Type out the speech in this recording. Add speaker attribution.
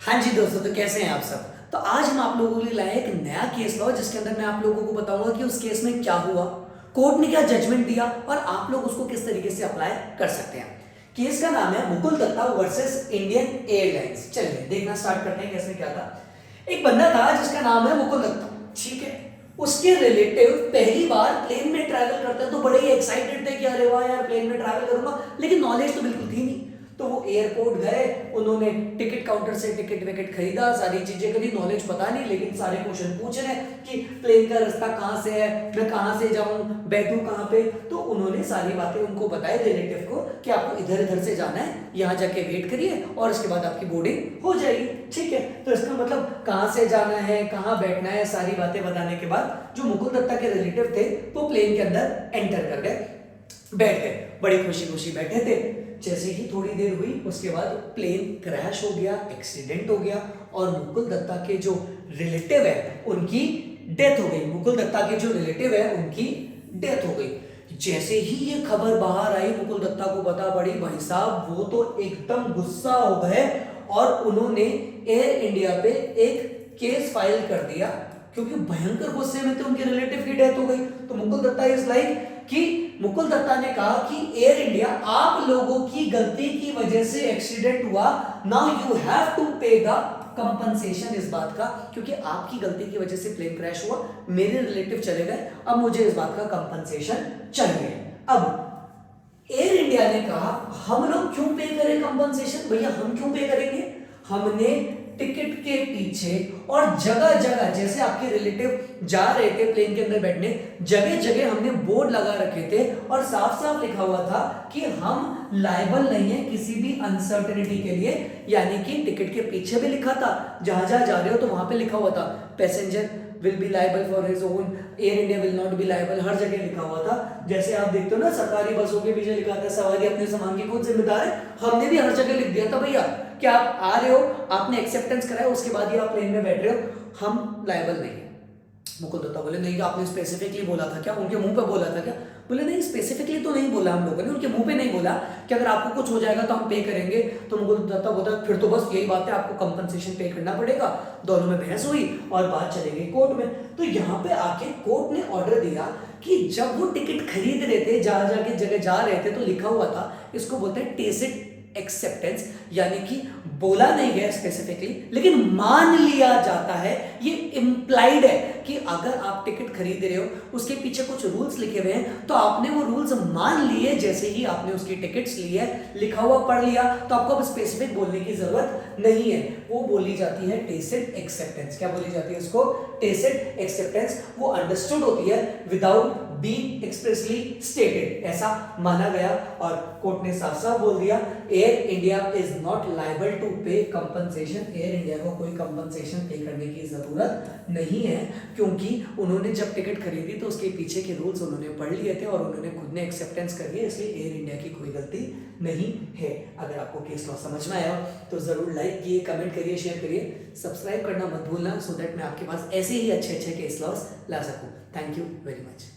Speaker 1: हाँ जी दोस्तों, तो कैसे हैं आप सब। तो आज हम आप लोगों के लिए लाए एक नया केस लॉ जिसके अंदर मैं आप लोगों को बताऊंगा कि उस केस में क्या हुआ, कोर्ट ने क्या जजमेंट दिया और आप लोग उसको किस तरीके से अप्लाई कर सकते हैं। केस का नाम है Mukul Datta versus Indian airlines. चलिए देखना स्टार्ट करते हैं केस में क्या था। एक बंदा था जिसका नाम है मुकुल दत्ता, ठीक है। उसके रिलेटिव पहली बार प्लेन में ट्रैवल करते हैं तो बड़े ही एक्साइटेड थे कि अरे वाह यार प्लेन में ट्रैवल करूंगा, लेकिन नॉलेज तो बिल्कुल थी नहीं। तो वो एयरपोर्ट गए, उन्होंने टिकट काउंटर से टिकट विकेट खरीदा, सारी चीजें करी, नॉलेज पता नहीं, लेकिन सारे क्वेश्चन पूछ रहे कि प्लेन का रास्ता कहाँ से है, मैं कहाँ से जाऊं, बैठूं कहाँ पे। तो उन्होंने सारी बातें उनको बताई रिलेटिव को कि आपको इधर इधर से जाना है, यहाँ जाके वेट करिए और उसके बाद आपकी बोर्डिंग हो जाएगी, ठीक है। तो इसका मतलब कहाँ से जाना है, कहाँ बैठना है, सारी बातें बताने के बाद जो मुकुल दत्ता के रिलेटिव थे वो प्लेन के अंदर एंटर कर गए, बैठ गए, बड़ी खुशी खुशी बैठे थे। जैसे ही थोड़ी देर हुई उसके बाद प्लेन क्रैश हो गया, एक्सीडेंट हो गया और मुकुल दत्ता के जो रिलेटिव है उनकी डेथ हो गई। मुकुल दत्ता के जो रिलेटिव है उनकी डेथ हो गई। जैसे ही ये खबर बाहर आई मुकुल दत्ता को पता पड़ी, भाई साहब वो तो एकदम गुस्सा हो गए और उन्होंने एयर इंडिया पे एक केस फाइल कर दिया, क्योंकि भयंकर गुस्से में थे, उनके रिलेटिव की डेथ हो गई। तो मुकुल दत्ता इज लाइक कि मुकुल दत्ता ने कहा कि एयर इंडिया आप लोगों की गलती की वजह से एक्सीडेंट हुआ, नाउ यू हैव टू पे द कंपनसेशन। इस बात का, क्योंकि आपकी गलती की वजह से प्लेन क्रैश हुआ, मेरे रिलेटिव चले गए, अब मुझे इस बात का कंपनसेशन चाहिए। अब एयर इंडिया ने कहा हम लोग क्यों पे करें कंपनसेशन, भैया हम क्यों पे करेंगे, हमने टिकट के पीछे और जगह जगह, जैसे आपके रिलेटिव जा रहे थे प्लेन के अंदर बैठने, जगह जगह हमने बोर्ड लगा रखे थे और साफ साफ लिखा हुआ था कि हम लायबल नहीं है किसी भी अनसर्टेनिटी के लिए। यानी कि टिकट के पीछे भी लिखा था, जहां जहां जा रहे हो तो वहां पे लिखा हुआ था passenger will be liable for his own, Air India will not be liable, हर जगह लिखा हुआ था। जैसे आप देखते हो ना सरकारी बसों के पीछे लिखा था सवारी अपने सामान की खुद जिम्मेदार है, हमने भी हर जगह लिख दिया था भैया कि आप आ रहे हो, आपने एक्सेप्टेंस कराया, उसके बाद ही आप प्लेन में बैठ रहे हो, हम लायबल नहीं है। मुकुल दत्ता बोले नहीं, आपने स्पेसिफिकली बोला था क्या, उनके मुंह पे बोला था क्या, बोले नहीं स्पेसिफिकली तो नहीं बोला हम लोगों ने, उनके मुंह पे नहीं बोला कि अगर आपको कुछ हो जाएगा तो हम पे करेंगे। तो मुकुल दत्ता बोला फिर तो बस यही बात है, आपको कंपनसेशन पे करना पड़ेगा। दोनों में बहस हुई और बात चली गई कोर्ट में। तो यहाँ पे आके कोर्ट ने ऑर्डर दिया कि जब वो टिकट खरीद रहे थे, जहां जाके जगह जा रहे थे, तो लिखा हुआ था, इसको बोलते हैं टेसिट एक्सेप्टेंस, यानी कि बोला नहीं गया स्पेसिफिकली लेकिन मान लिया जाता है, ये इंप्लाइड है कि अगर आप टिकट खरीद रहे हो उसके पीछे कुछ रूल्स लिखे हुए हैं तो आपने वो रूल्स मान लिए, जैसे ही आपने उसकी टिकट्स ली है, लिखा हुआ पढ़ लिया, तो आपको अब स्पेसिफिक बोलने की जरूरत नहीं है। वो बोली जाती है टेसिट एक्सेप्टेंस। क्या बोली जाती है उसको, टेसिट एक्सेप्टेंस। वो अंडरस्टूड होती है विदाउट बीइंग एक्सप्रेसली स्टेटेड, ऐसा माना गया और कोर्ट ने साफ साफ बोल दिया Air India is not liable to pay compensation. Air India को कोई कंपनसेशन पे करने की जरूरत नहीं है, क्योंकि उन्होंने जब टिकट खरीदी तो उसके पीछे के रूल्स उन्होंने पढ़ लिए थे और उन्होंने खुद ने एक्सेप्टेंस कर लिया, इसलिए एयर इंडिया की कोई गलती नहीं है। अगर आपको केस लॉ समझ में आया तो जरूर लाइक कीजिए, कमेंट करिए, शेयर करिए, सब्सक्राइब करना मत भूलना, सो दैट मैं आपके पास ऐसे ही अच्छे अच्छे केस लॉस ला सकूं। Thank you very much.